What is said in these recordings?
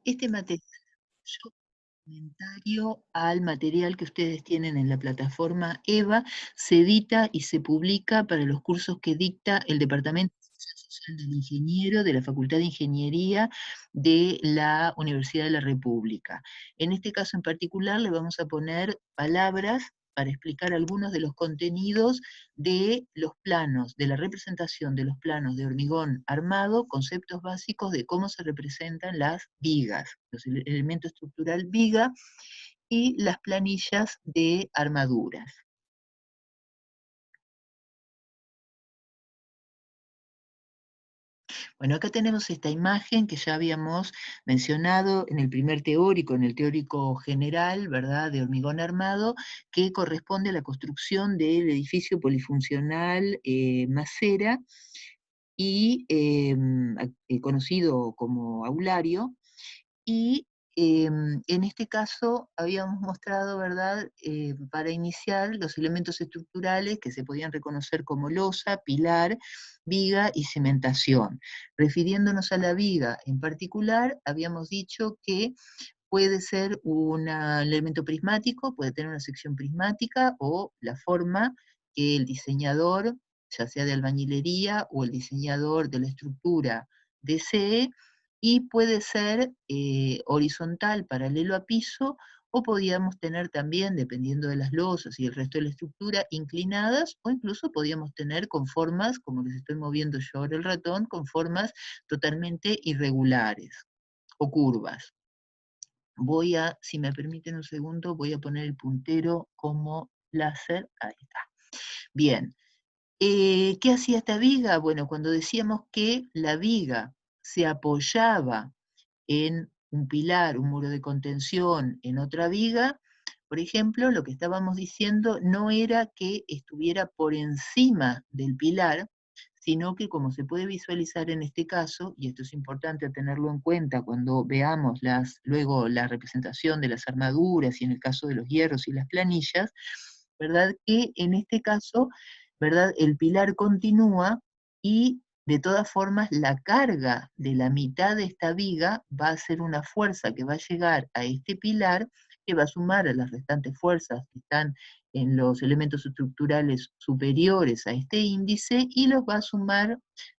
Este material yo comentario al material que ustedes tienen en la plataforma EVA, se edita y se publica para los cursos que dicta el Departamento de Ciencias Social del Ingeniero de la Facultad de Ingeniería de la Universidad de la República. En este caso en particular le vamos a poner palabras para explicar algunos de los contenidos de los planos, de la representación de los planos de hormigón armado, conceptos básicos de cómo se representan las vigas, el elemento estructural viga y las planillas de armaduras. Bueno, acá tenemos esta imagen que ya habíamos mencionado en el primer teórico, en el teórico general, ¿verdad?, de hormigón armado, que corresponde a la construcción del edificio polifuncional Macera, y conocido como aulario, y en este caso habíamos mostrado, ¿verdad?, para iniciar los elementos estructurales que se podían reconocer como losa, pilar, viga y cimentación. Refiriéndonos a la viga en particular, habíamos dicho que puede ser un elemento prismático, puede tener una sección prismática o la forma que el diseñador, ya sea de albañilería o el diseñador de la estructura, desee, y puede ser horizontal, paralelo a piso, o podíamos tener también, dependiendo de las losas y el resto de la estructura, inclinadas, o incluso podíamos tener con formas, como les estoy moviendo yo ahora el ratón, con formas totalmente irregulares o curvas. Voy a, si me permiten un segundo, voy a poner el puntero como láser. Ahí está. Bien. ¿Qué hacía esta viga? Bueno, cuando decíamos que la viga se apoyaba en un pilar, un muro de contención, en otra viga, por ejemplo, lo que estábamos diciendo no era que estuviera por encima del pilar, sino que como se puede visualizar en este caso, y esto es importante tenerlo en cuenta cuando veamos luego la representación de las armaduras y en el caso de los hierros y las planillas, ¿verdad? Que en este caso, ¿verdad? El pilar continúa y de todas formas la carga de la mitad de esta viga va a ser una fuerza que va a llegar a este pilar, que va a sumar a las restantes fuerzas que están en los elementos estructurales superiores a este índice y los va a sumar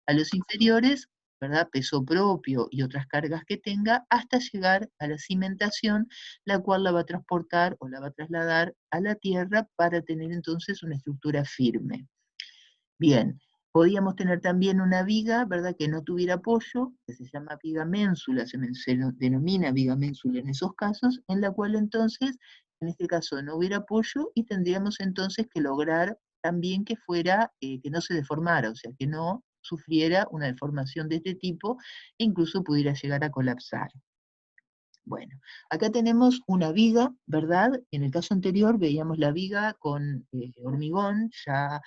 a los inferiores, ¿verdad? Peso propio y otras cargas que tenga, hasta llegar a la cimentación, la cual la va a transportar o la va a trasladar a la tierra para tener entonces una estructura firme. Bien, podíamos tener también una viga, ¿verdad?, que no tuviera apoyo, que se llama viga ménsula, denomina viga ménsula en esos casos, en la cual entonces, en este caso no hubiera apoyo y tendríamos entonces que lograr también que fuera, que no se deformara, o sea, que no sufriera una deformación de este tipo e incluso pudiera llegar a colapsar. Bueno, acá tenemos una viga, ¿verdad? En el caso anterior veíamos la viga con hormigón, ya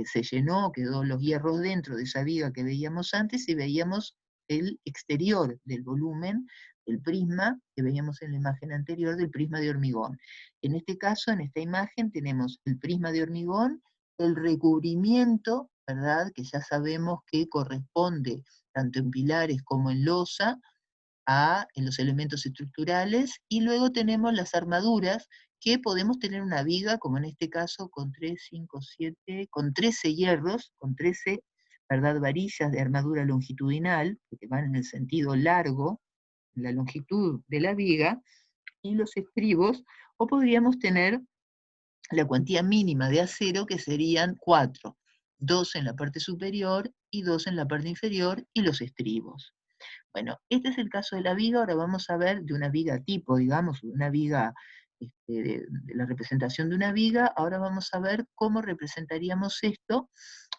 se llenó, quedó los hierros dentro de esa viga que veíamos antes y veíamos el exterior del volumen, el prisma, que veíamos en la imagen anterior del prisma de hormigón. En este caso, en esta imagen, tenemos el prisma de hormigón, el recubrimiento, ¿verdad? Que ya sabemos que corresponde tanto en pilares como en losa, en los elementos estructurales, y luego tenemos las armaduras, que podemos tener una viga, como en este caso, con 3, 5, 7, con 13 hierros, con 13, ¿verdad?, varillas de armadura longitudinal, que van en el sentido largo, la longitud de la viga, y los estribos, o podríamos tener la cuantía mínima de acero, que serían 4, 2 en la parte superior y 2 en la parte inferior, y los estribos. Bueno, este es el caso de la viga. Ahora vamos a ver de una viga tipo, digamos, una viga, de la representación de una viga. Ahora vamos a ver cómo representaríamos esto,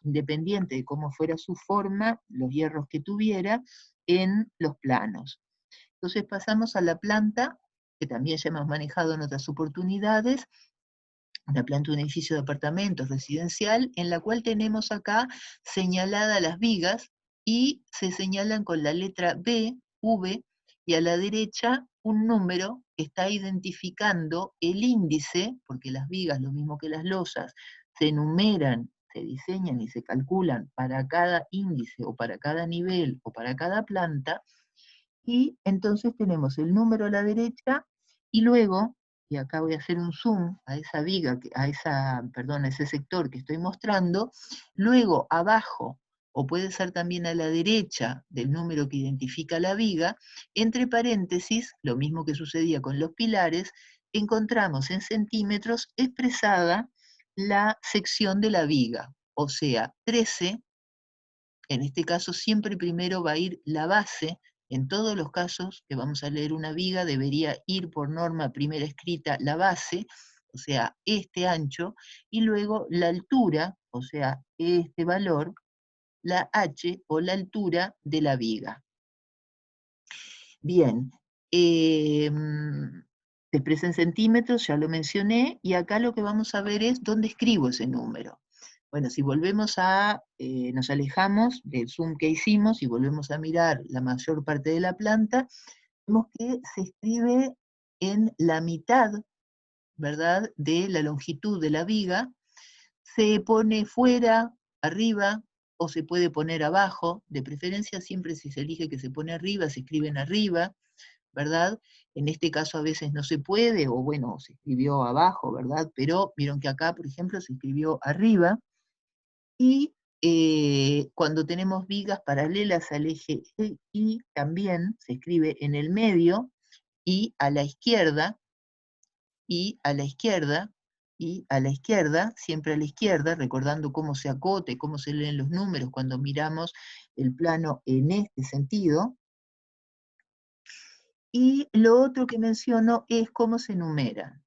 independiente de cómo fuera su forma, los hierros que tuviera, en los planos. Entonces pasamos a la planta, que también ya hemos manejado en otras oportunidades, una planta de un edificio de apartamentos residencial, en la cual tenemos acá señaladas las vigas y se señalan con la letra B, V, y a la derecha un número que está identificando el índice, porque las vigas, lo mismo que las losas, se enumeran, se diseñan y se calculan para cada índice o para cada nivel o para cada planta, y entonces tenemos el número a la derecha, y luego, y acá voy a hacer un zoom a esa viga, perdón, a ese sector que estoy mostrando, luego abajo, o puede ser también a la derecha del número que identifica la viga, entre paréntesis, lo mismo que sucedía con los pilares, encontramos en centímetros expresada la sección de la viga, o sea, 13. En este caso siempre primero va a ir la base. En todos los casos que vamos a leer una viga debería ir por norma primera escrita la base, o sea, este ancho, y luego la altura, o sea, este valor, la H o la altura de la viga. Bien, se expresa en centímetros, ya lo mencioné, y acá lo que vamos a ver es dónde escribo ese número. Bueno, si volvemos nos alejamos del zoom que hicimos y volvemos a mirar la mayor parte de la planta, vemos que se escribe en la mitad, ¿verdad?, de la longitud de la viga, se pone fuera, arriba, o se puede poner abajo, de preferencia siempre si se elige que se pone arriba, se escriben arriba, ¿verdad? En este caso a veces no se puede, o bueno, se escribió abajo, ¿verdad? Pero vieron que acá, por ejemplo, se escribió arriba, y cuando tenemos vigas paralelas al eje Y, también se escribe en el medio, y a la izquierda, y a la izquierda, y a la izquierda, siempre a la izquierda, recordando cómo se acote, cómo se leen los números cuando miramos el plano en este sentido. Y lo otro que menciono es cómo se numeran.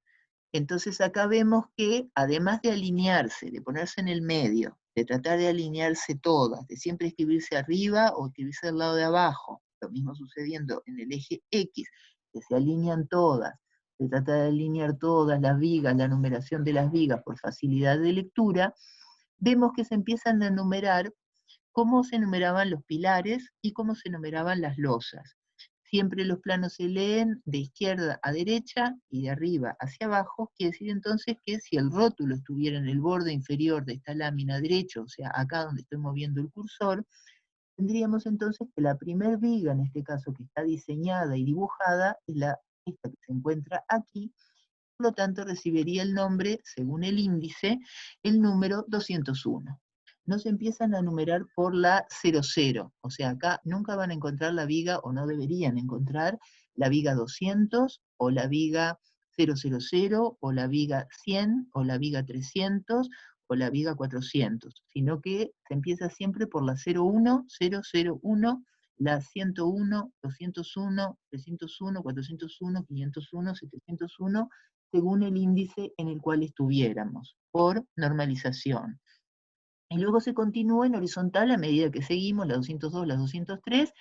Entonces acá vemos que además de alinearse, de ponerse en el medio, de tratar de alinearse todas, de siempre escribirse arriba o escribirse al lado de abajo, lo mismo sucediendo en el eje X, que se alinean todas, se trata de alinear todas las vigas, la numeración de las vigas por facilidad de lectura, vemos que se empiezan a numerar cómo se numeraban los pilares y cómo se numeraban las losas. Siempre los planos se leen de izquierda a derecha y de arriba hacia abajo, quiere decir entonces que si el rótulo estuviera en el borde inferior de esta lámina derecho, o sea, acá donde estoy moviendo el cursor, tendríamos entonces que la primer viga, en este caso que está diseñada y dibujada, es esta que se encuentra aquí, por lo tanto recibiría el nombre, según el índice, el número 201. No se empiezan a numerar por la 00, o sea, acá nunca van a encontrar la viga, o no deberían encontrar, la viga 200, o la viga 000, o la viga 100, o la viga 300, o la viga 400, sino que se empieza siempre por la 01, 001, la 101, 201, 301, 401, 501, 701, según el índice en el cual estuviéramos, por normalización. Y luego se continúa en horizontal a medida que seguimos, la 202, la 203,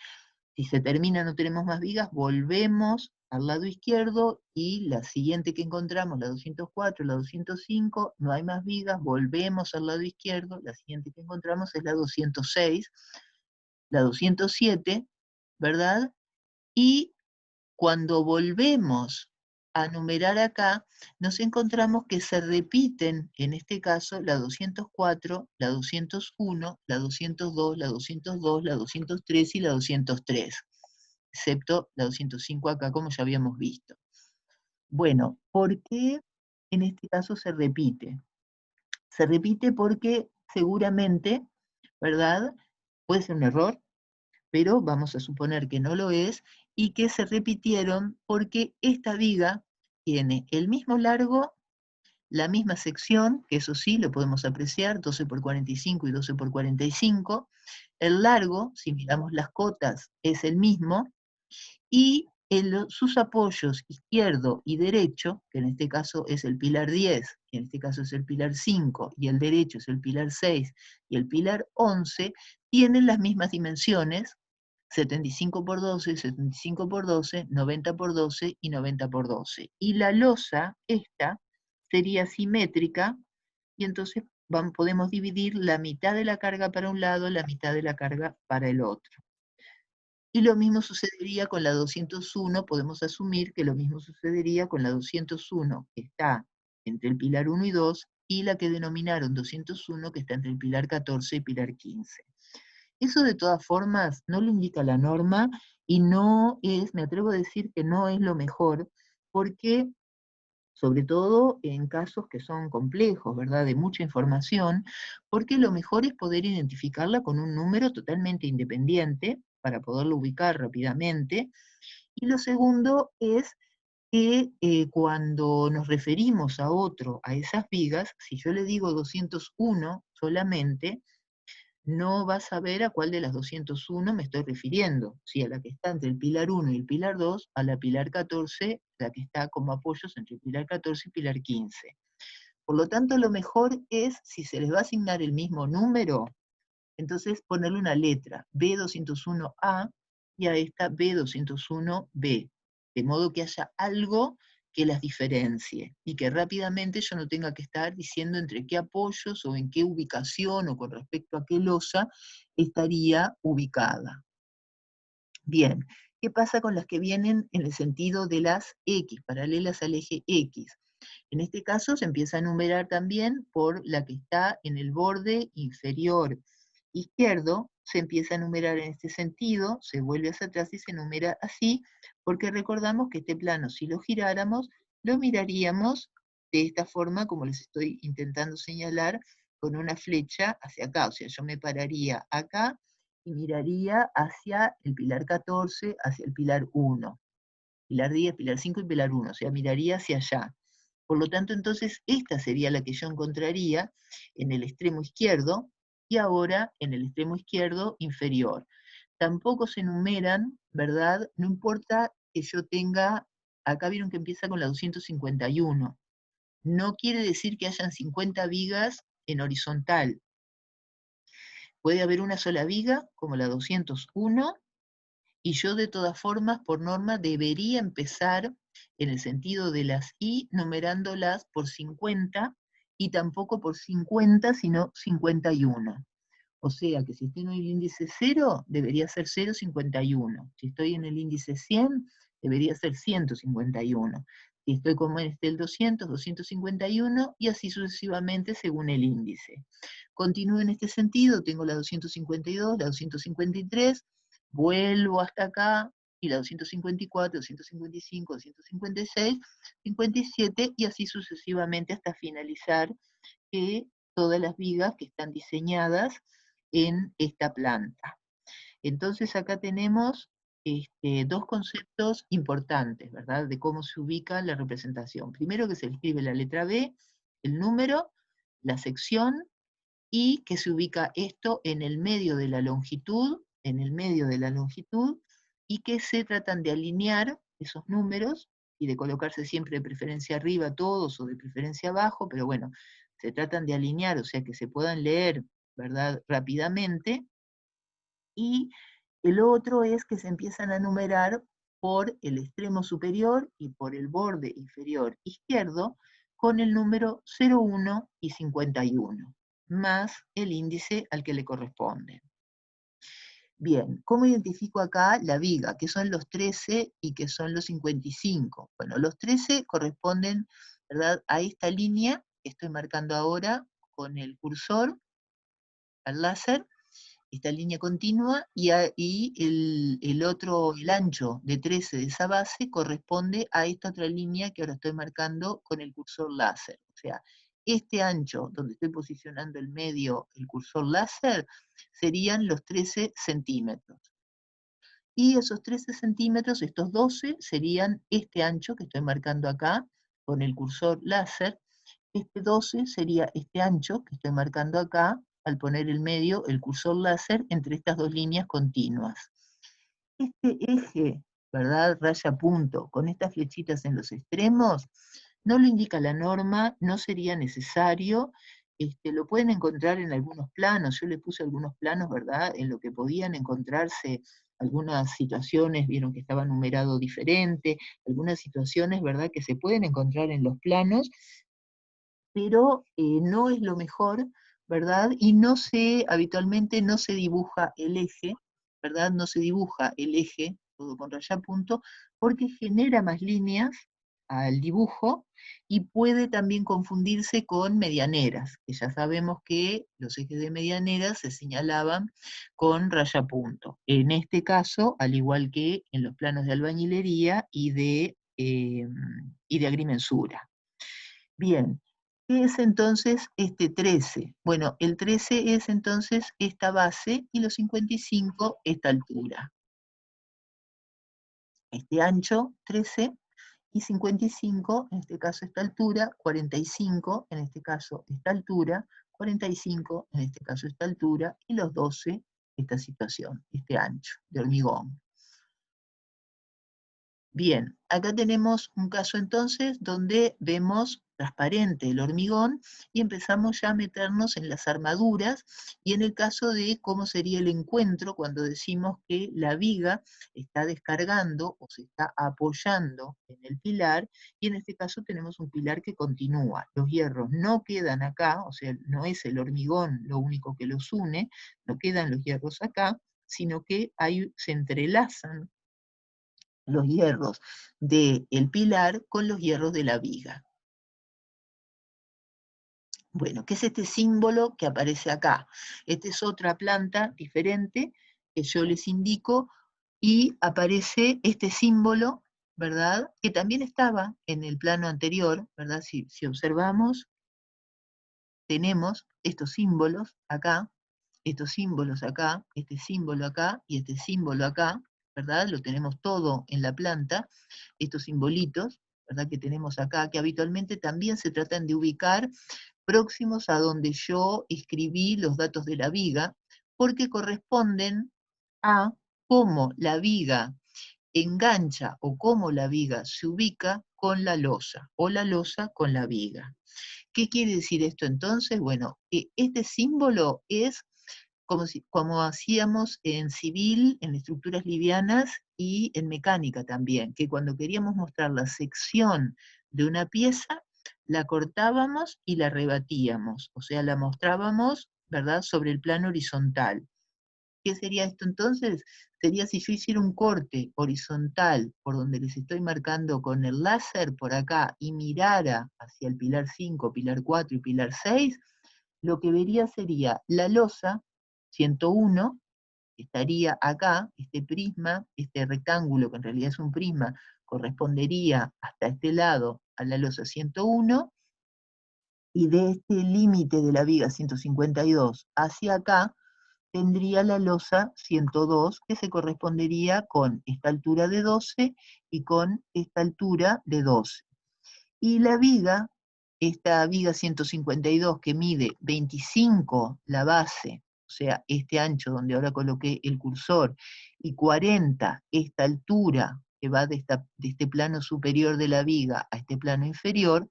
si se termina no tenemos más vigas, volvemos al lado izquierdo, y la siguiente que encontramos, la 204, la 205, no hay más vigas, volvemos al lado izquierdo, la siguiente que encontramos es la 206, la 207, ¿verdad? Y cuando volvemos a numerar acá, nos encontramos que se repiten, en este caso, la 204, la 201, la 202, la 202, la 203 y la 203, excepto la 205 acá, como ya habíamos visto. Bueno, ¿por qué en este caso se repite? Se repite porque seguramente, ¿verdad? Puede ser un error, pero vamos a suponer que no lo es, y que se repitieron porque esta viga tiene el mismo largo, la misma sección, que eso sí lo podemos apreciar, 12 por 45 y 12 por 45, el largo, si miramos las cotas, es el mismo, y sus apoyos izquierdo y derecho, que en este caso es el pilar 10, que en este caso es el pilar 5, y el derecho es el pilar 6, y el pilar 11, tienen las mismas dimensiones, 75 por 12, 75 por 12, 90 por 12 y 90 por 12. Y la losa, esta, sería simétrica, y entonces podemos dividir la mitad de la carga para un lado, la mitad de la carga para el otro. Y lo mismo sucedería con la 201, podemos asumir que lo mismo sucedería con la 201, que está entre el pilar 1 y 2, y la que denominaron 201, que está entre el pilar 14 y pilar 15. Eso de todas formas no lo indica la norma, y no es, me atrevo a decir que no es lo mejor, porque sobre todo en casos que son complejos, ¿verdad? De mucha información, porque lo mejor es poder identificarla con un número totalmente independiente para poderlo ubicar rápidamente. Y lo segundo es que cuando nos referimos a otro, a esas vigas, si yo le digo 201 solamente, no va a saber a cuál de las 201 me estoy refiriendo, si a la que está entre el pilar 1 y el pilar 2, a la pilar 14, la que está como apoyos entre el pilar 14 y pilar 15. Por lo tanto, lo mejor es, si se les va a asignar el mismo número, entonces ponerle una letra, B201A, y a esta B201B, de modo que haya algo que las diferencie, y que rápidamente yo no tenga que estar diciendo entre qué apoyos, o en qué ubicación, o con respecto a qué losa estaría ubicada. Bien, ¿qué pasa con las que vienen en el sentido de las X, paralelas al eje X? En este caso se empieza a numerar también por la que está en el borde inferior izquierdo, se empieza a numerar en este sentido, se vuelve hacia atrás y se numera así, porque recordamos que este plano, si lo giráramos, lo miraríamos de esta forma, como les estoy intentando señalar, con una flecha hacia acá. O sea, yo me pararía acá y miraría hacia el pilar 14, hacia el pilar 1, pilar 10, pilar 5 y pilar 1, o sea, miraría hacia allá. Por lo tanto, entonces, esta sería la que yo encontraría en el extremo izquierdo, y ahora en el extremo izquierdo inferior. Tampoco se enumeran, ¿verdad? No importa que yo tenga, acá vieron que empieza con la 251. No quiere decir que hayan 50 vigas en horizontal. Puede haber una sola viga, como la 201, y yo de todas formas, por norma, debería empezar en el sentido de las I, numerándolas por 50, y tampoco por 50, sino 51. O sea que si estoy en el índice 0, debería ser 0,51. Si estoy en el índice 100, debería ser 151. Si estoy como en este el 200, 251, y así sucesivamente según el índice. Continúo en este sentido, tengo la 252, la 253, vuelvo hasta acá, y la 254, 255, 256, 57, y así sucesivamente hasta finalizar todas las vigas que están diseñadas en esta planta. Entonces acá tenemos dos conceptos importantes, ¿verdad? De cómo se ubica la representación. Primero, que se le escribe la letra B, el número, la sección, y que se ubica esto en el medio de la longitud, y que se tratan de alinear esos números, y de colocarse siempre de preferencia arriba todos, o de preferencia abajo, pero bueno, se tratan de alinear, o sea que se puedan leer, ¿verdad?, rápidamente. Y el otro es que se empiezan a numerar por el extremo superior y por el borde inferior izquierdo, con el número 01 y 51, más el índice al que le corresponde. Bien, ¿cómo identifico acá la viga? ¿Qué son los 13 y qué son los 55? Bueno, los 13 corresponden, ¿verdad?, a esta línea que estoy marcando ahora con el cursor al láser, esta línea continua, y el ancho de 13 de esa base corresponde a esta otra línea que ahora estoy marcando con el cursor láser. O sea, este ancho donde estoy posicionando el medio, el cursor láser, serían los 13 centímetros. Y esos 13 centímetros, estos 12, serían este ancho que estoy marcando acá con el cursor láser. Este 12 sería este ancho que estoy marcando acá al poner el medio, el cursor láser, entre estas dos líneas continuas. Este eje, ¿verdad?, raya punto, con estas flechitas en los extremos, no lo indica la norma, no sería necesario, lo pueden encontrar en algunos planos. Yo les puse algunos planos, ¿verdad?, en lo que podían encontrarse algunas situaciones, vieron que estaba numerado diferente, algunas situaciones, ¿verdad?, que se pueden encontrar en los planos, pero no es lo mejor, ¿verdad? Y habitualmente no se dibuja el eje, ¿verdad? No se dibuja el eje, todo con raya punto, porque genera más líneas al dibujo, y puede también confundirse con medianeras, que ya sabemos que los ejes de medianeras se señalaban con raya punto. En este caso, al igual que en los planos de albañilería y de agrimensura. Bien, ¿qué es entonces este 13? Bueno, el 13 es entonces esta base y los 55 esta altura. Este ancho, 13, y 55, en este caso esta altura, 45, en este caso esta altura, 45, en este caso esta altura, y los 12, esta situación, este ancho de hormigón. Bien, acá tenemos un caso entonces donde vemos transparente el hormigón y empezamos ya a meternos en las armaduras y en el caso de cómo sería el encuentro cuando decimos que la viga está descargando o se está apoyando en el pilar, y en este caso tenemos un pilar que continúa. Los hierros no quedan acá, o sea, no es el hormigón lo único que los une, no quedan los hierros acá, sino que ahí se entrelazan los hierros del pilar con los hierros de la viga. Bueno, ¿qué es este símbolo que aparece acá? Esta es otra planta diferente que yo les indico, y aparece este símbolo, ¿verdad? Que también estaba en el plano anterior, ¿verdad? Si observamos, tenemos estos símbolos acá, estos símbolos acá, este símbolo acá y este símbolo acá, ¿verdad? Lo tenemos todo en la planta, estos simbolitos, ¿verdad? Que tenemos acá, que habitualmente también se tratan de ubicar próximos a donde yo escribí los datos de la viga, porque corresponden a cómo la viga engancha o cómo la viga se ubica con la losa, o la losa con la viga. ¿Qué quiere decir esto entonces? Bueno, este símbolo es como hacíamos en civil, en estructuras livianas y en mecánica también, que cuando queríamos mostrar la sección de una pieza, la cortábamos y la rebatíamos, o sea, la mostrábamos, ¿verdad?, sobre el plano horizontal. ¿Qué sería esto entonces? Sería si yo hiciera un corte horizontal por donde les estoy marcando con el láser por acá y mirara hacia el pilar 5, pilar 4 y pilar 6, lo que vería sería la losa 101, que estaría acá, este prisma, este rectángulo que en realidad es un prisma, correspondería hasta este lado a la losa 101, y de este límite de la viga 152 hacia acá, tendría la losa 102, que se correspondería con esta altura de 12 y con esta altura de 12. Y la viga, esta viga 152 que mide 25 la base, o sea, este ancho donde ahora coloqué el cursor, y 40 esta altura que va de este plano superior de la viga a este plano inferior,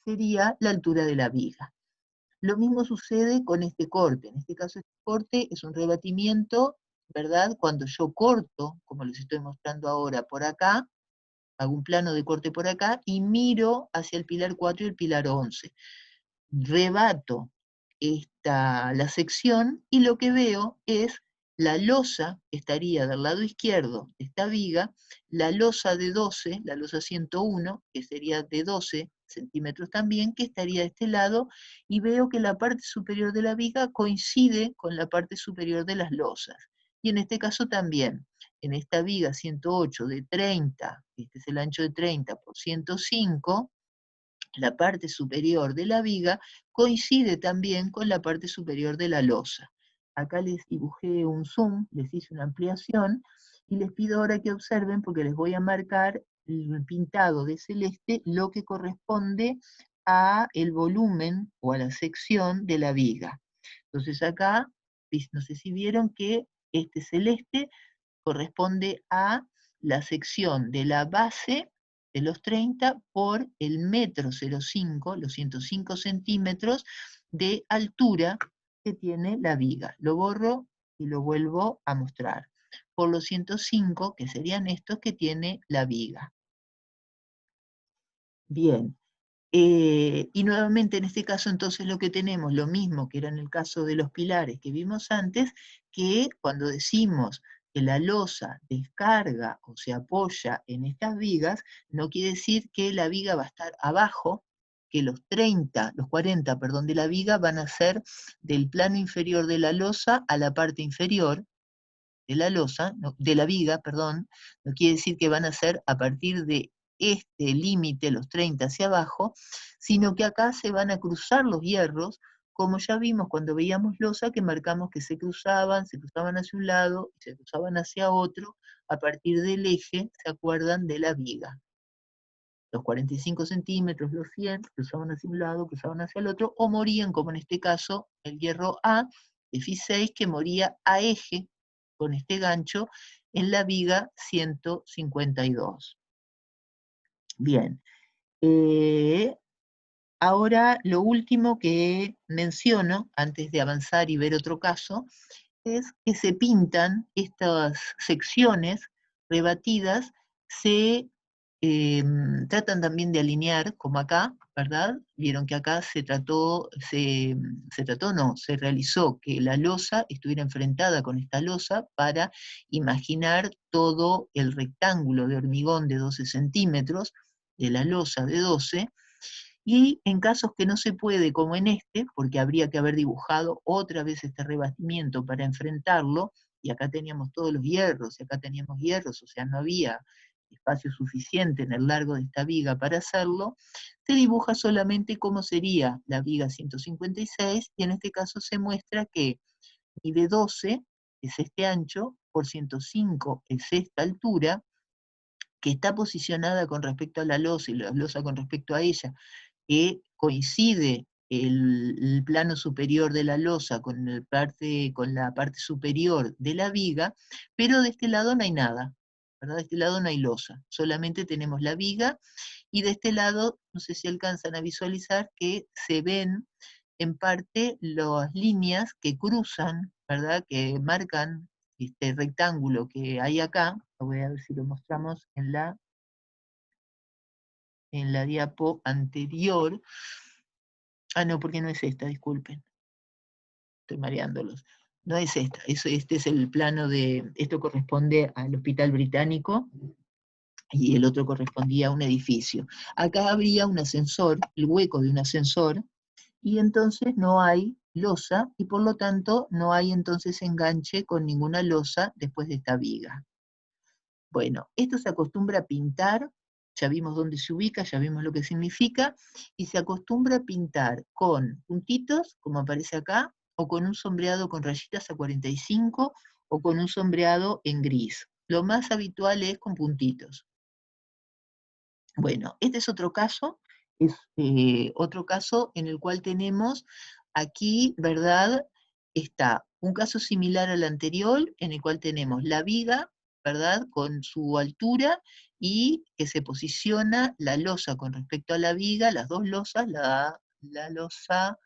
sería la altura de la viga. Lo mismo sucede con este corte. En este caso, este corte es un rebatimiento, ¿verdad? Cuando yo corto, como les estoy mostrando ahora por acá, hago un plano de corte por acá y miro hacia el pilar 4 y el pilar 11. Rebato la sección y lo que veo es la losa que estaría del lado izquierdo de esta viga, la losa de 12, la losa 101, que sería de 12 centímetros también, que estaría de este lado, y veo que la parte superior de la viga coincide con la parte superior de las losas. Y en este caso también, en esta viga 108 de 30, este es el ancho de 30 por 105, la parte superior de la viga coincide también con la parte superior de la losa. Acá les dibujé un zoom, les hice una ampliación, y les pido ahora que observen, porque les voy a marcar el pintado de celeste, lo que corresponde a el volumen o a la sección de la viga. Entonces acá, no sé si vieron que este celeste corresponde a la sección de la base de los 30 por el metro 05, los 105 centímetros de altura que tiene la viga. Lo borro y lo vuelvo a mostrar. Por los 105, que serían estos que tiene la viga. Bien. Y nuevamente en este caso entonces lo que tenemos, lo mismo que era en el caso de los pilares que vimos antes, que cuando decimos que la losa descarga o se apoya en estas vigas, no quiere decir que la viga va a estar abajo, que los 40, perdón, de la viga van a ser del plano inferior de la losa a la parte inferior de la losa, de la viga, perdón, no quiere decir que van a ser a partir de este límite, los 30 hacia abajo, sino que acá se van a cruzar los hierros, como ya vimos cuando veíamos losa, que marcamos que se cruzaban hacia un lado y se cruzaban hacia otro, a partir del eje, ¿se acuerdan? De la viga. Los 45 centímetros, los 100, cruzaban hacia un lado, cruzaban hacia el otro, o morían, como en este caso, el hierro A, de Fi6, que moría a eje, con este gancho, en la viga 152. Bien. Ahora, lo último que menciono, antes de avanzar y ver otro caso, es que se pintan estas secciones rebatidas, se tratan también de alinear, como acá, ¿verdad? Vieron que acá se realizó que la losa estuviera enfrentada con esta losa para imaginar todo el rectángulo de hormigón de 12 centímetros, de la losa de 12, y en casos que no se puede, como en este, porque habría que haber dibujado otra vez este rebatimiento para enfrentarlo, y acá teníamos todos los hierros, y acá teníamos hierros, o sea, no había espacio suficiente en el largo de esta viga para hacerlo, se dibuja solamente cómo sería la viga 156, y en este caso se muestra que mide 12, es este ancho, por 105 es esta altura, que está posicionada con respecto a la losa y la losa con respecto a ella, que coincide el plano superior de la losa con la parte superior de la viga, pero de este lado no hay nada, ¿verdad? De este lado no hay losa, solamente tenemos la viga, y de este lado, no sé si alcanzan a visualizar que se ven en parte las líneas que cruzan, ¿verdad? Que marcan este rectángulo que hay acá. Voy a ver si lo mostramos en la diapo anterior. Ah, no, porque no es esta, disculpen. Estoy mareándolos. No es esta, este es el plano esto corresponde al Hospital Británico y el otro correspondía a un edificio. Acá habría un ascensor, el hueco de un ascensor, y entonces no hay losa, y por lo tanto no hay entonces enganche con ninguna losa después de esta viga. Bueno, esto se acostumbra a pintar, ya vimos dónde se ubica, ya vimos lo que significa, y se acostumbra a pintar con puntitos, como aparece acá, o con un sombreado con rayitas a 45, o con un sombreado en gris. Lo más habitual es con puntitos. Bueno, este es otro caso en el cual tenemos aquí, ¿verdad? Está un caso similar al anterior, en el cual tenemos la viga, ¿verdad? Con su altura, y que se posiciona la losa con respecto a la viga, las dos losas, la losa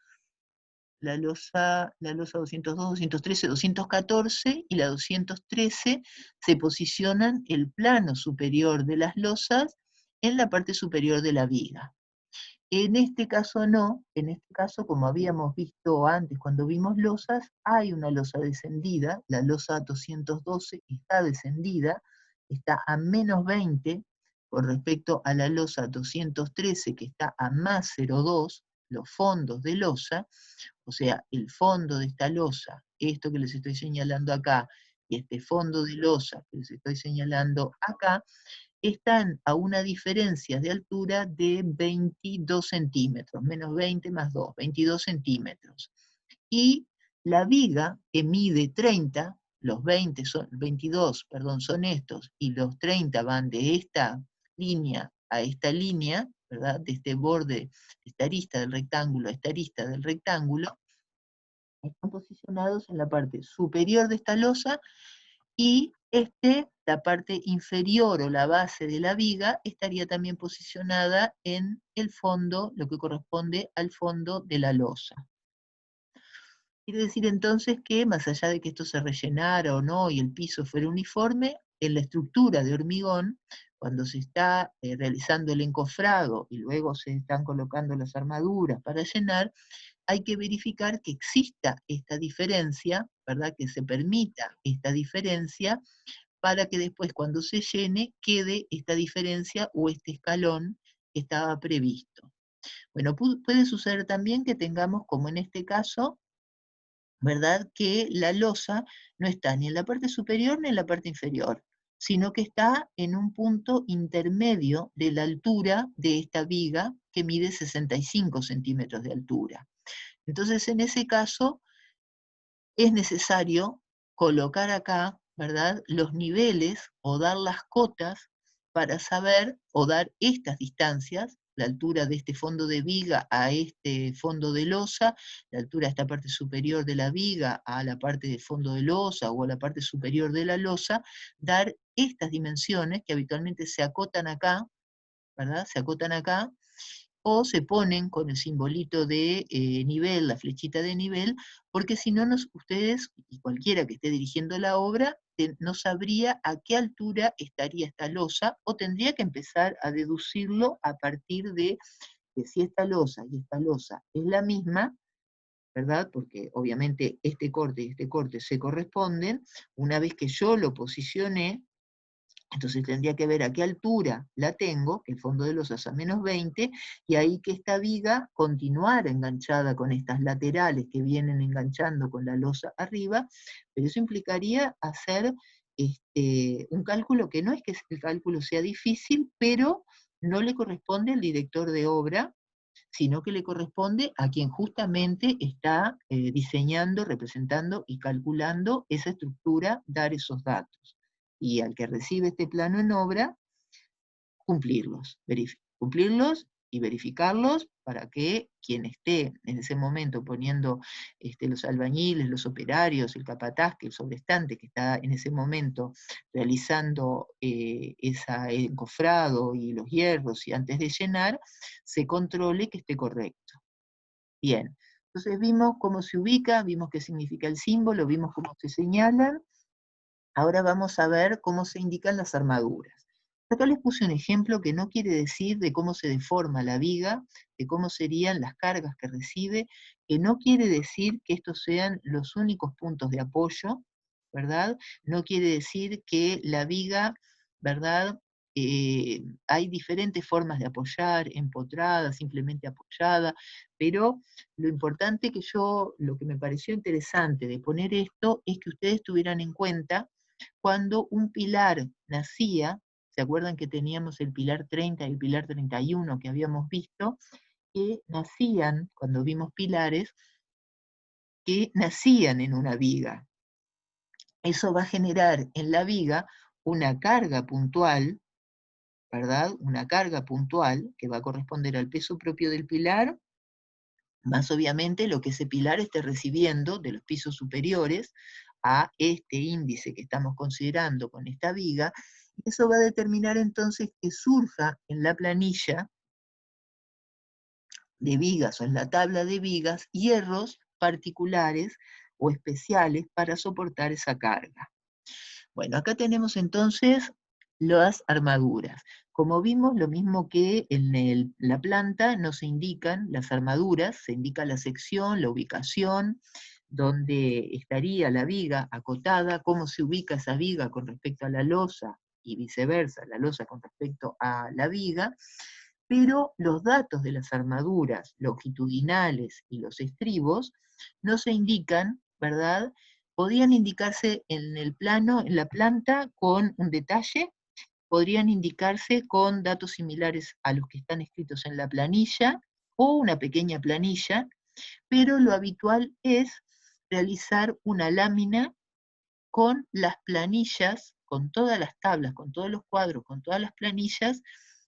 202, 213, 214 y la 213 se posicionan el plano superior de las losas en la parte superior de la viga. En este caso no, en este caso, como habíamos visto antes cuando vimos losas, hay una losa descendida, la losa 212 está descendida, está a menos 20 con respecto a la losa 213 que está a más 0,2, los fondos de losa, o sea, el fondo de esta losa, esto que les estoy señalando acá, y este fondo de losa que les estoy señalando acá, están a una diferencia de altura de 22 centímetros, menos 20 más 2, 22 centímetros. Y la viga, que mide 30, los 22, perdón, son estos, y los 30 van de esta línea a esta línea, ¿verdad? De este borde, esta arista del rectángulo a esta arista del rectángulo, están posicionados en la parte superior de esta losa, y la parte inferior o la base de la viga estaría también posicionada en el fondo, lo que corresponde al fondo de la losa. Quiere decir entonces que, más allá de que esto se rellenara o no y el piso fuera uniforme, en la estructura de hormigón, cuando se está realizando el encofrado y luego se están colocando las armaduras para llenar, hay que verificar que exista esta diferencia ¿verdad? Que se permita esta diferencia para que después cuando se llene quede esta diferencia o este escalón que estaba previsto. Bueno, puede suceder también que tengamos, como en este caso, ¿verdad? Que la losa no está ni en la parte superior ni en la parte inferior, sino que está en un punto intermedio de la altura de esta viga que mide 65 centímetros de altura. Entonces, en ese caso, es necesario colocar acá, ¿verdad?, los niveles o dar las cotas para saber o dar estas distancias, la altura de este fondo de viga a este fondo de losa, la altura de esta parte superior de la viga a la parte de fondo de losa o a la parte superior de la losa, dar estas dimensiones que habitualmente se acotan acá, ¿verdad? Se acotan acá, o se ponen con el simbolito de nivel, la flechita de nivel, porque si no, ustedes y cualquiera que esté dirigiendo la obra no sabría a qué altura estaría esta losa o tendría que empezar a deducirlo a partir de que si esta losa y esta losa es la misma, ¿verdad? Porque obviamente este corte y este corte se corresponden, una vez que yo lo posicioné, entonces tendría que ver a qué altura la tengo, que el fondo de losa es a -20, y ahí que esta viga continuara enganchada con estas laterales que vienen enganchando con la losa arriba, pero eso implicaría hacer un cálculo que no es que el cálculo sea difícil, pero no le corresponde al director de obra, sino que le corresponde a quien justamente está diseñando, representando y calculando esa estructura, dar esos datos. Y al que recibe este plano en obra, cumplirlos y verificarlos para que quien esté en ese momento poniendo los albañiles, los operarios, el capataz, que el sobrestante que está en ese momento realizando ese encofrado y los hierros y antes de llenar, se controle que esté correcto. Bien, entonces vimos cómo se ubica, vimos qué significa el símbolo, vimos cómo se señalan. Ahora vamos a ver cómo se indican las armaduras. Acá les puse un ejemplo que no quiere decir de cómo se deforma la viga, de cómo serían las cargas que recibe, que no quiere decir que estos sean los únicos puntos de apoyo, ¿verdad? No quiere decir que la viga, ¿verdad? Hay diferentes formas de apoyar, empotrada, simplemente apoyada, pero lo importante lo que me pareció interesante de poner esto es que ustedes tuvieran en cuenta cuando un pilar nacía, ¿se acuerdan que teníamos el pilar 30 y el pilar 31 que habíamos visto? Que nacían, cuando vimos pilares, que nacían en una viga. Eso va a generar en la viga una carga puntual, ¿verdad? Una carga puntual que va a corresponder al peso propio del pilar, más obviamente lo que ese pilar esté recibiendo de los pisos superiores a este índice que estamos considerando con esta viga, y eso va a determinar entonces que surja en la planilla de vigas o en la tabla de vigas hierros particulares o especiales para soportar esa carga. Bueno, acá tenemos entonces las armaduras. Como vimos, lo mismo que en la planta, no se indican las armaduras, se indica la sección, la ubicación, donde estaría la viga acotada, cómo se ubica esa viga con respecto a la losa y viceversa, la losa con respecto a la viga, pero los datos de las armaduras longitudinales y los estribos no se indican, ¿verdad? Podían indicarse en el plano, en la planta, con un detalle, podrían indicarse con datos similares a los que están escritos en la planilla, o una pequeña planilla, pero lo habitual es realizar una lámina con las planillas, con todas las tablas, con todos los cuadros, con todas las planillas,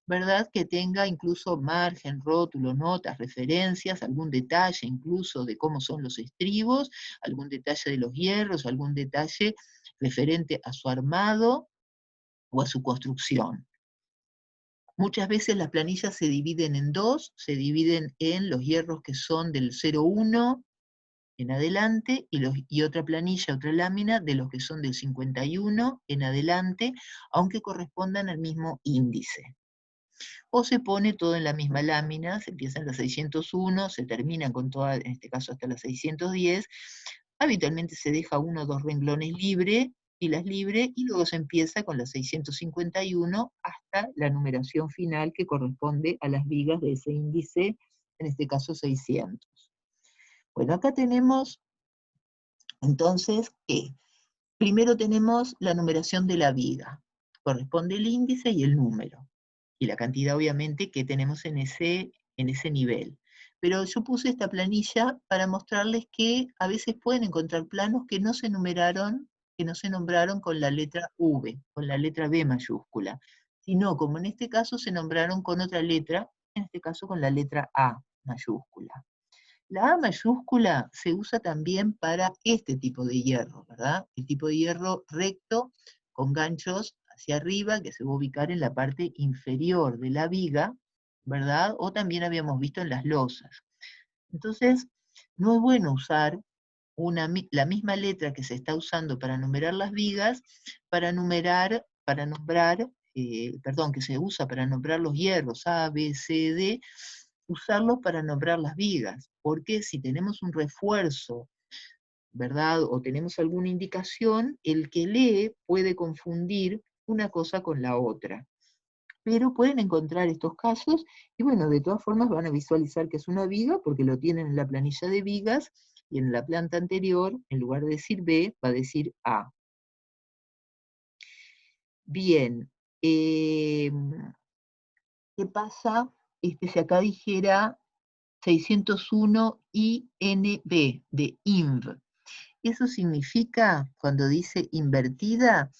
¿verdad? Que tenga incluso margen, rótulo, notas, referencias, algún detalle incluso de cómo son los estribos, algún detalle de los hierros, algún detalle referente a su armado o a su construcción. Muchas veces las planillas se dividen en dos, se dividen en los hierros que son del 0,1 en adelante, y otra planilla, otra lámina, de los que son del 51 en adelante, aunque correspondan al mismo índice. O se pone todo en la misma lámina, se empieza en la 601, se termina con toda, en este caso hasta la 610, Habitualmente se deja 1 o 2 renglones filas libres, y luego se empieza con la 651 hasta la numeración final que corresponde a las vigas de ese índice, en este caso 600. Bueno, acá tenemos entonces que primero tenemos la numeración de la viga, corresponde el índice y el número, y la cantidad obviamente que tenemos en ese nivel. Pero yo puse esta planilla para mostrarles que a veces pueden encontrar planos que no se numeraron, que no se nombraron con la letra V, con la letra B mayúscula, sino como en este caso se nombraron con otra letra, en este caso con la letra A mayúscula. La A mayúscula se usa también para este tipo de hierro, ¿verdad? El tipo de hierro recto con ganchos hacia arriba que se va a ubicar en la parte inferior de la viga, ¿verdad? O también habíamos visto en las losas. Entonces, no es bueno usar la misma letra que se está usando para numerar las vigas, que se usa para nombrar los hierros A, B, C, D, usarlos para nombrar las vigas, porque si tenemos un refuerzo, ¿verdad? O tenemos alguna indicación, el que lee puede confundir una cosa con la otra. Pero pueden encontrar estos casos, y bueno, de todas formas van a visualizar que es una viga, porque lo tienen en la planilla de vigas, y en la planta anterior, en lugar de decir B, va a decir A. Bien, ¿qué pasa si acá dijera 601 INB, de INV? Eso significa, cuando dice invertida,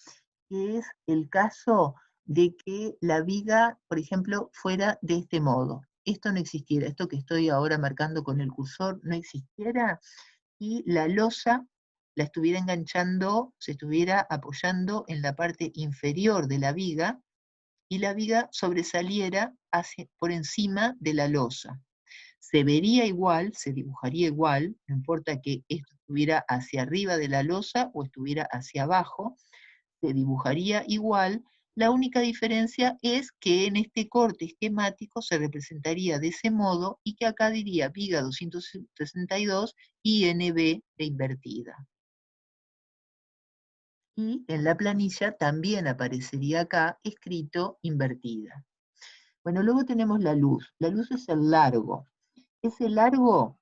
que es el caso de que la viga, por ejemplo, fuera de este modo. Esto no existiera, esto que estoy ahora marcando con el cursor no existiera, y la losa la estuviera enganchando, se estuviera apoyando en la parte inferior de la viga, y la viga sobresaliera por encima de la losa. Se vería igual, se dibujaría igual, no importa que esto estuviera hacia arriba de la losa o estuviera hacia abajo, se dibujaría igual. La única diferencia es que en este corte esquemático se representaría de ese modo, y que acá diría viga 262 INB de invertida. Y en la planilla también aparecería acá escrito invertida. Bueno, luego tenemos la luz. La luz es el largo. Ese largo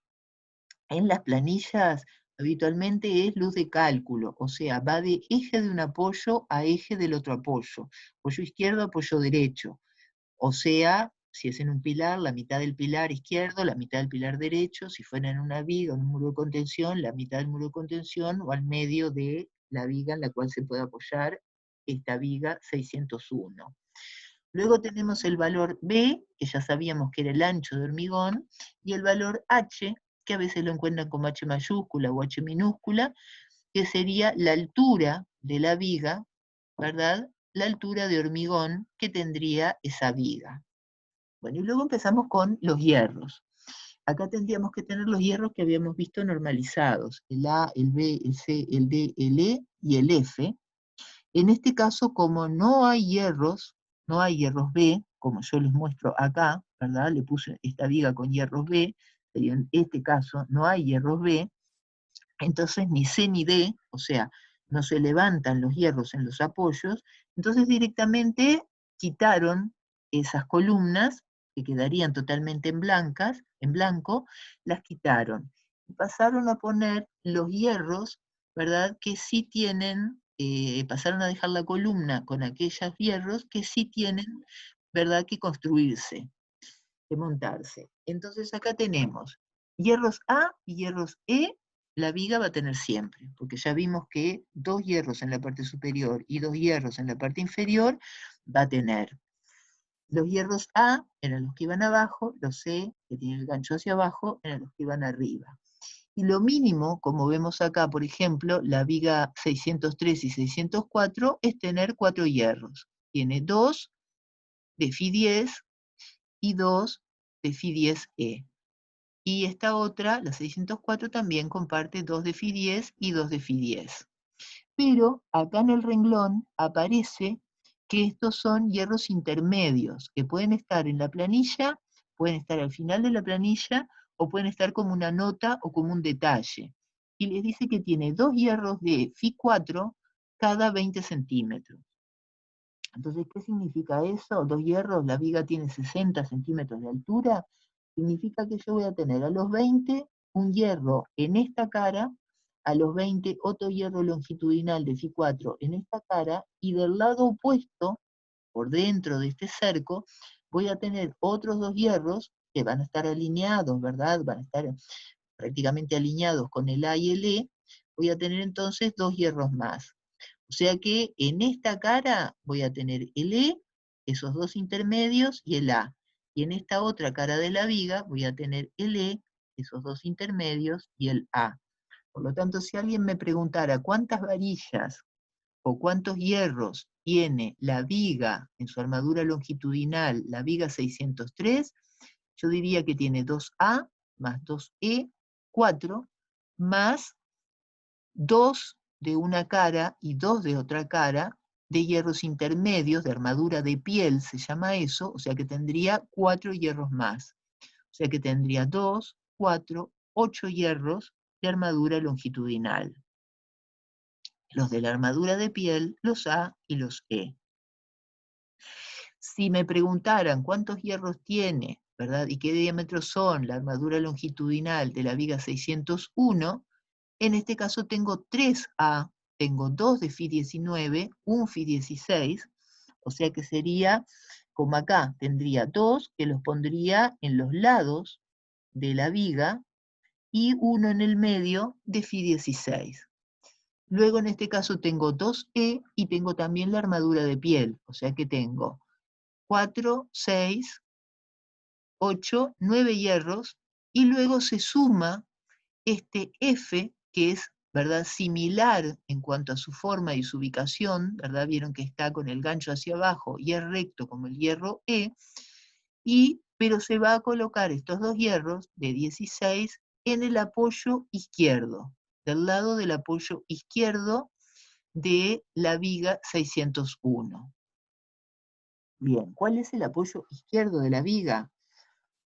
en las planillas habitualmente es luz de cálculo, o sea, va de eje de un apoyo a eje del otro apoyo. Apoyo izquierdo, apoyo derecho. O sea, si es en un pilar, la mitad del pilar izquierdo, la mitad del pilar derecho; si fuera en una viga o en un muro de contención, la mitad del muro de contención, o al medio de la viga en la cual se puede apoyar esta viga 601. Luego tenemos el valor B, que ya sabíamos que era el ancho de hormigón, y el valor H, que a veces lo encuentran como H mayúscula o H minúscula, que sería la altura de la viga, ¿verdad? La altura de hormigón que tendría esa viga. Bueno, y luego empezamos con los hierros. Acá tendríamos que tener los hierros que habíamos visto normalizados: el A, el B, el C, el D, el E y el F. En este caso, como no hay hierros B, como yo les muestro acá, ¿verdad? Le puse esta viga con hierros B, sería en este caso, no hay hierros B, entonces ni C ni D, o sea, no se levantan los hierros en los apoyos, entonces directamente quitaron esas columnas, que quedarían totalmente en blanco, las quitaron, y pasaron a poner los hierros, ¿verdad? Que sí tienen, pasaron a dejar la columna con aquellos hierros que sí tienen, ¿verdad?, que construirse, que montarse. Entonces acá tenemos hierros A y hierros E. La viga va a tener siempre, porque ya vimos que 2 hierros en la parte superior y 2 hierros en la parte inferior va a tener. Los hierros A eran los que iban abajo, los C, que tienen el gancho hacia abajo, eran los que iban arriba. Y lo mínimo, como vemos acá, por ejemplo, la viga 603 y 604, es tener 4 hierros. Tiene 2 de Fi10 y 2 de Fi10E. Y esta otra, la 604, también comparte 2 de Fi10 y 2 de Fi10. Pero acá en el renglón aparece que estos son hierros intermedios, que pueden estar en la planilla, pueden estar al final de la planilla, o pueden estar como una nota o como un detalle. y les dice que tiene 2 hierros de Fi4 cada 20 centímetros. Entonces, ¿qué significa eso? 2 hierros, la viga tiene 60 centímetros de altura, significa que yo voy a tener a los 20 un hierro en esta cara, a los 20 otro hierro longitudinal de Fi4 en esta cara, y del lado opuesto, por dentro de este cerco, voy a tener otros 2 hierros que van a estar alineados, ¿verdad? Van a estar prácticamente alineados con el A y el E, voy a tener entonces 2 hierros más. O sea que en esta cara voy a tener el E, esos 2 intermedios y el A. Y en esta otra cara de la viga voy a tener el E, esos 2 intermedios y el A. Por lo tanto, si alguien me preguntara cuántas varillas o cuántos hierros tiene la viga en su armadura longitudinal, la viga 603, yo diría que tiene 2A más 2E, 4, más 2 de una cara y 2 de otra cara, de hierros intermedios, de armadura de piel se llama eso, o sea que tendría 4 hierros más. O sea que tendría 2, 4, 8 hierros de armadura longitudinal. Los de la armadura de piel, los A y los E. Si me preguntaran cuántos hierros tiene, ¿verdad? Y qué diámetros son la armadura longitudinal de la viga 601, en este caso tengo 3A, tengo 2 de Fi19, un Fi16, o sea que sería, como acá, tendría 2 que los pondría en los lados de la viga y uno en el medio de Fi16. Luego en este caso tengo 2E y tengo también la armadura de piel, o sea que tengo 4, 6, 8, 9 hierros, y luego se suma este F, que es, ¿verdad?, similar en cuanto a su forma y su ubicación, ¿verdad? Vieron que está con el gancho hacia abajo y es recto como el hierro E, pero se va a colocar estos 2 hierros de 16 en el apoyo izquierdo, del lado del apoyo izquierdo de la viga 601. Bien, ¿cuál es el apoyo izquierdo de la viga?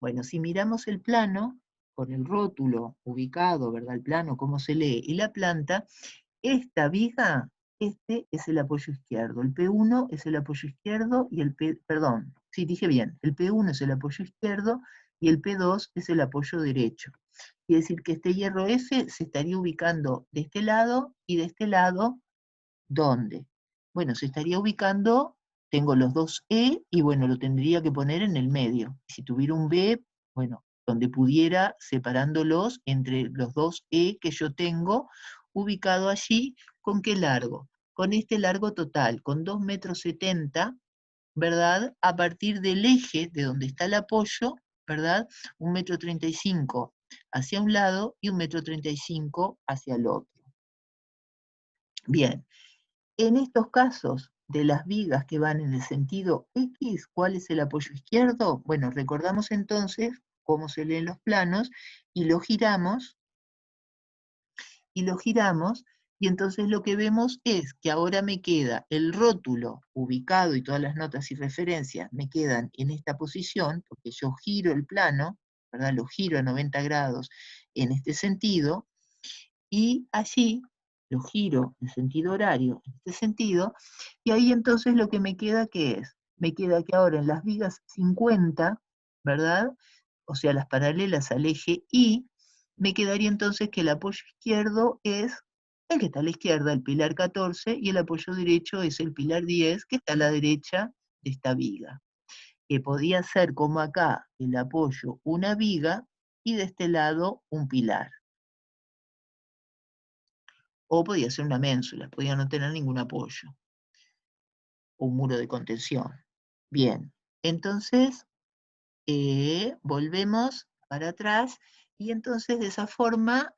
Bueno, si miramos el plano, con el rótulo ubicado, ¿verdad? El plano, cómo se lee, y la planta, esta viga, este es el apoyo izquierdo. El P1 es el apoyo izquierdo y el perdón, sí, dije bien, el P1 es el apoyo izquierdo y el P2 es el apoyo derecho. Quiere decir que este hierro F se estaría ubicando de este lado y de este lado, ¿dónde? Bueno, se estaría ubicando, tengo los 2 E y bueno, lo tendría que poner en el medio. Si tuviera un B, bueno, donde pudiera separándolos entre los 2 E que yo tengo, ubicado allí, ¿con qué largo? Con este largo total, con 2,70 m, ¿verdad? A partir del eje de donde está el apoyo, ¿verdad? 1,35 m hacia un lado y 1,35 m hacia el otro. Bien. En estos casos de las vigas que van en el sentido X, ¿cuál es el apoyo izquierdo? Bueno, recordamos entonces cómo se leen los planos y lo giramos, y entonces lo que vemos es que ahora me queda el rótulo ubicado y todas las notas y referencias me quedan en esta posición, porque yo giro el plano, ¿verdad? Lo giro a 90 grados en este sentido, y allí lo giro en sentido horario, en este sentido, y ahí entonces lo que me queda, ¿qué es? Me queda que ahora en las vigas 50, ¿verdad? O sea, las paralelas al eje Y, me quedaría entonces que el apoyo izquierdo es el que está a la izquierda, el pilar 14, y el apoyo derecho es el pilar 10, que está a la derecha de esta viga. Que podía ser como acá, el apoyo una viga, y de este lado un pilar. O podía ser una ménsula, podía no tener ningún apoyo, o un muro de contención. Bien, entonces volvemos para atrás, y entonces de esa forma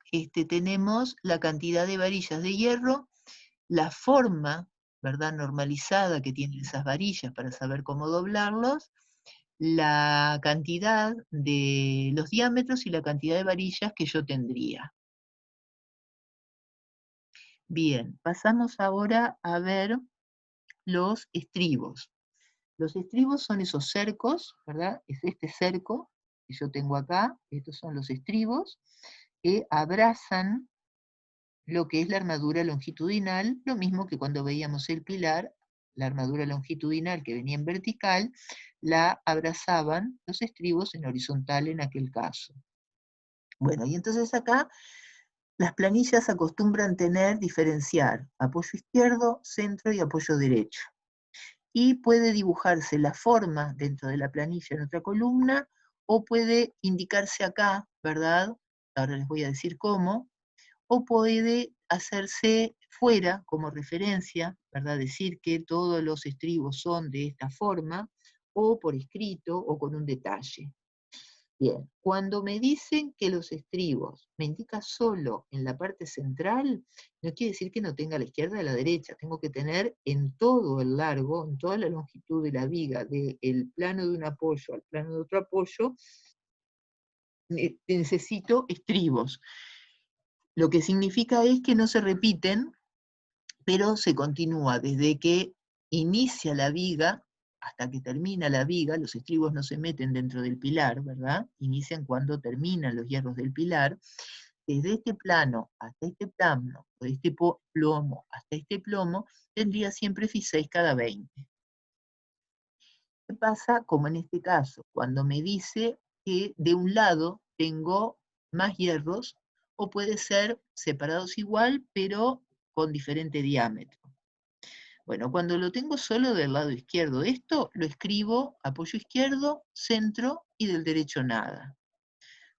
tenemos la cantidad de varillas de hierro, la forma, ¿verdad?, normalizada que tienen esas varillas para saber cómo doblarlos, la cantidad de los diámetros y la cantidad de varillas que yo tendría. Bien, pasamos ahora a ver los estribos. Los estribos son esos cercos, ¿verdad? Es este cerco que yo tengo acá, estos son los estribos, que abrazan lo que es la armadura longitudinal, lo mismo que cuando veíamos el pilar, la armadura longitudinal que venía en vertical, la abrazaban los estribos en horizontal en aquel caso. Bueno, y entonces acá las planillas acostumbran diferenciar apoyo izquierdo, centro y apoyo derecho. Y puede dibujarse la forma dentro de la planilla en otra columna, o puede indicarse acá, ¿verdad? Ahora les voy a decir cómo, o puede hacerse fuera como referencia, ¿verdad? Decir que todos los estribos son de esta forma, o por escrito, o con un detalle. Bien, cuando me dicen que los estribos me indica solo en la parte central, no quiere decir que no tenga a la izquierda y a la derecha, tengo que tener en todo el largo, en toda la longitud de la viga, del plano de un apoyo al plano de otro apoyo, necesito estribos. Lo que significa es que no se repiten, pero se continúa desde que inicia la viga hasta que termina la viga. Los estribos no se meten dentro del pilar, ¿verdad? Inician cuando terminan los hierros del pilar. Desde este plano hasta este plano, o de este plomo hasta este plomo, tendría siempre Φ6 cada 20. ¿Qué pasa? Como en este caso, cuando me dice que de un lado tengo más hierros, o puede ser separados igual, pero con diferente diámetro. Bueno, cuando lo tengo solo del lado izquierdo, esto lo escribo apoyo izquierdo, centro y del derecho nada.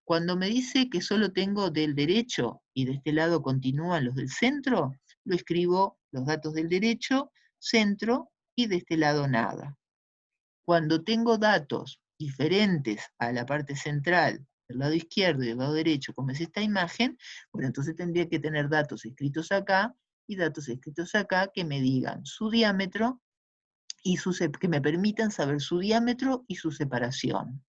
Cuando me dice que solo tengo del derecho y de este lado continúan los del centro, lo escribo los datos del derecho, centro y de este lado nada. Cuando tengo datos diferentes a la parte central, del lado izquierdo y del lado derecho, como es esta imagen, bueno, entonces tendría que tener datos escritos acá y datos escritos acá que me digan su diámetro y que me permitan saber su diámetro y su separación.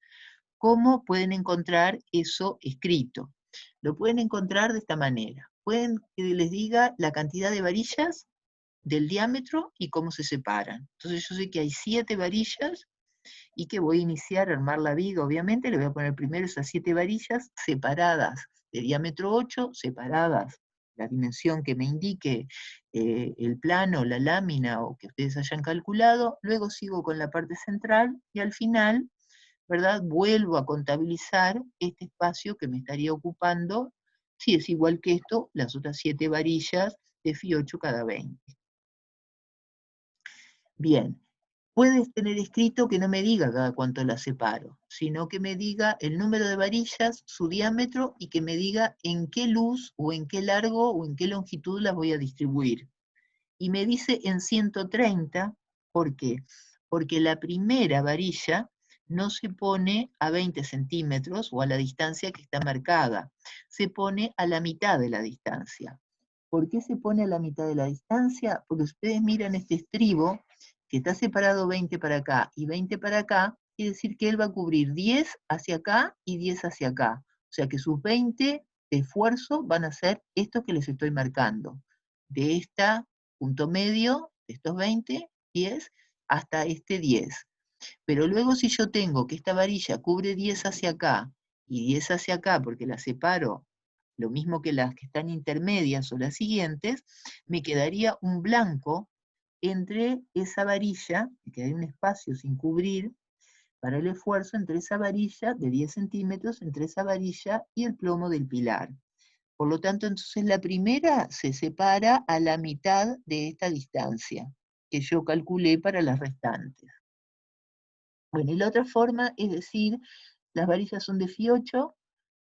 ¿Cómo pueden encontrar eso escrito? Lo pueden encontrar de esta manera. Pueden que les diga la cantidad de varillas del diámetro y cómo se separan. Entonces yo sé que hay 7 varillas y que voy a iniciar a armar la viga, obviamente. Le voy a poner primero esas 7 varillas separadas de diámetro 8, separadas la dimensión que me indique el plano, la lámina o que ustedes hayan calculado. Luego sigo con la parte central y al final, ¿verdad? Vuelvo a contabilizar este espacio que me estaría ocupando, si es igual que esto, las otras 7 varillas de Φ8 cada 20. Bien, puedes tener escrito que no me diga cada cuánto la separo, sino que me diga el número de varillas, su diámetro, y que me diga en qué luz o en qué largo o en qué longitud las voy a distribuir. Y me dice en 130, ¿por qué? Porque la primera varilla no se pone a 20 centímetros o a la distancia que está marcada, se pone a la mitad de la distancia. ¿Por qué se pone a la mitad de la distancia? Porque ustedes miran este estribo, que está separado 20 para acá y 20 para acá, quiere decir que él va a cubrir 10 hacia acá y 10 hacia acá. O sea que sus 20 de esfuerzo van a ser estos que les estoy marcando. De esta punto medio, de estos 20, 10, hasta este 10. Pero luego si yo tengo que esta varilla cubre 10 hacia acá y 10 hacia acá, porque la separo lo mismo que las que están intermedias o las siguientes, me quedaría un blanco entre esa varilla, me quedaría un espacio sin cubrir para el esfuerzo entre esa varilla de 10 centímetros, entre esa varilla y el plomo del pilar. Por lo tanto, entonces la primera se separa a la mitad de esta distancia que yo calculé para las restantes. Bueno, y la otra forma es decir, las varillas son de Φ8,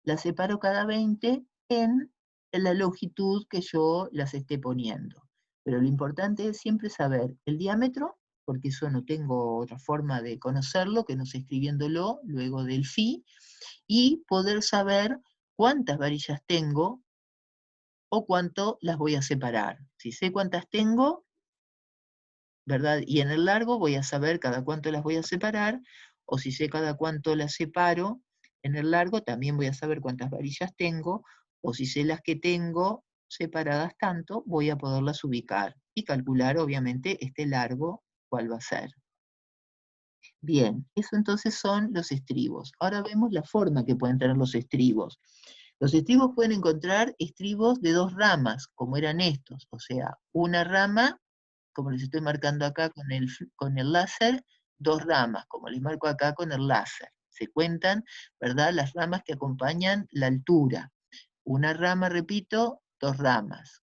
las separo cada 20 en la longitud que yo las esté poniendo. Pero lo importante es siempre saber el diámetro, porque eso no tengo otra forma de conocerlo que no sé escribiéndolo luego del Φ, y poder saber cuántas varillas tengo o cuánto las voy a separar. Si sé cuántas tengo, ¿verdad? Y en el largo voy a saber cada cuánto las voy a separar, o si sé cada cuánto las separo, en el largo también voy a saber cuántas varillas tengo, o si sé las que tengo separadas tanto, voy a poderlas ubicar y calcular obviamente este largo cuál va a ser. Bien, eso entonces son los estribos. Ahora vemos la forma que pueden tener los estribos. Los estribos pueden encontrar estribos de dos ramas, como eran estos, o sea, una rama, como les estoy marcando acá con el láser, dos ramas, como les marco acá con el láser. Se cuentan, ¿verdad?, las ramas que acompañan la altura. Una rama, repito, dos ramas.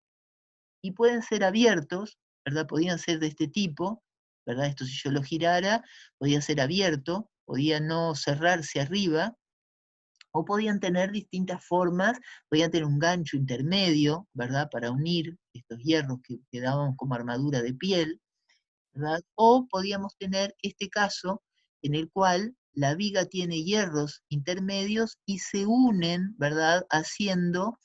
Y pueden ser abiertos, ¿verdad? Podían ser de este tipo, ¿verdad? Esto si yo lo girara, podía ser abierto, podía no cerrarse arriba, o podían tener distintas formas, podían tener un gancho intermedio, ¿verdad? Para unir estos hierros que quedaban como armadura de piel, ¿verdad? O podíamos tener este caso en el cual la viga tiene hierros intermedios y se unen, ¿verdad? Haciendo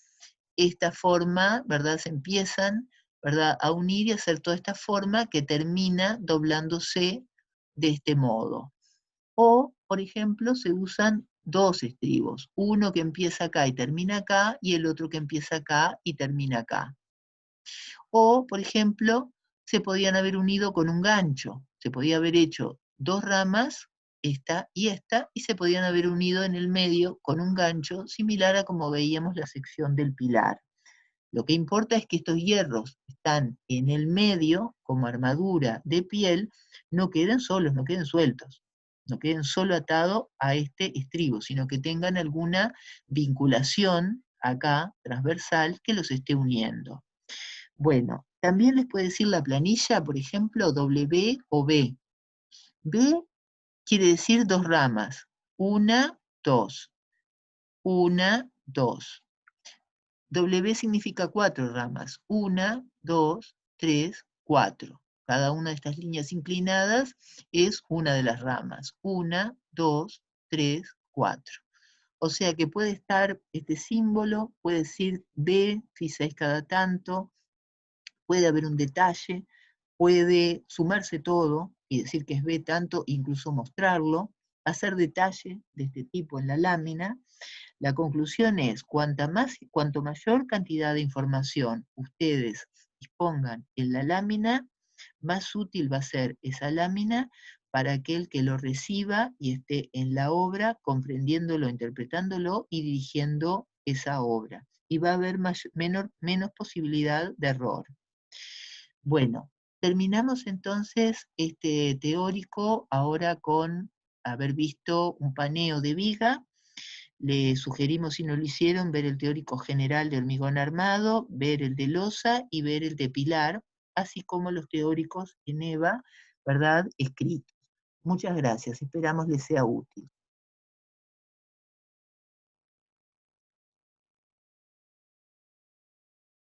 esta forma, ¿verdad? Se empiezan, ¿verdad?, a unir y a hacer toda esta forma que termina doblándose de este modo. O, por ejemplo, se usan dos estribos, uno que empieza acá y termina acá, y el otro que empieza acá y termina acá. O, por ejemplo, se podían haber unido con un gancho, se podía haber hecho dos ramas, esta, y se podían haber unido en el medio con un gancho, similar a como veíamos la sección del pilar. Lo que importa es que estos hierros están en el medio, como armadura de piel, no queden solos, no queden sueltos, no queden solo atados a este estribo, sino que tengan alguna vinculación acá, transversal, que los esté uniendo. Bueno, también les puede decir la planilla, por ejemplo, W o B. B quiere decir dos ramas, una, dos, una, dos. W significa cuatro ramas, una, dos, tres, cuatro. Cada una de estas líneas inclinadas es una de las ramas, una, dos, tres, cuatro. O sea que puede estar este símbolo, puede decir B, fi 6 cada tanto, puede haber un detalle, puede sumarse todo y decir que es B tanto, incluso mostrarlo, hacer detalle de este tipo en la lámina. La conclusión es, cuanto mayor cantidad de información ustedes dispongan en la lámina, más útil va a ser esa lámina para aquel que lo reciba y esté en la obra, comprendiéndolo, interpretándolo y dirigiendo esa obra. Y va a haber menos posibilidad de error. Bueno, terminamos entonces este teórico ahora con haber visto un paneo de viga. Le sugerimos, si no lo hicieron, ver el teórico general de hormigón armado, ver el de losa y ver el de pilar, así como los teóricos en EVA, ¿verdad?, escritos. Muchas gracias, esperamos les sea útil.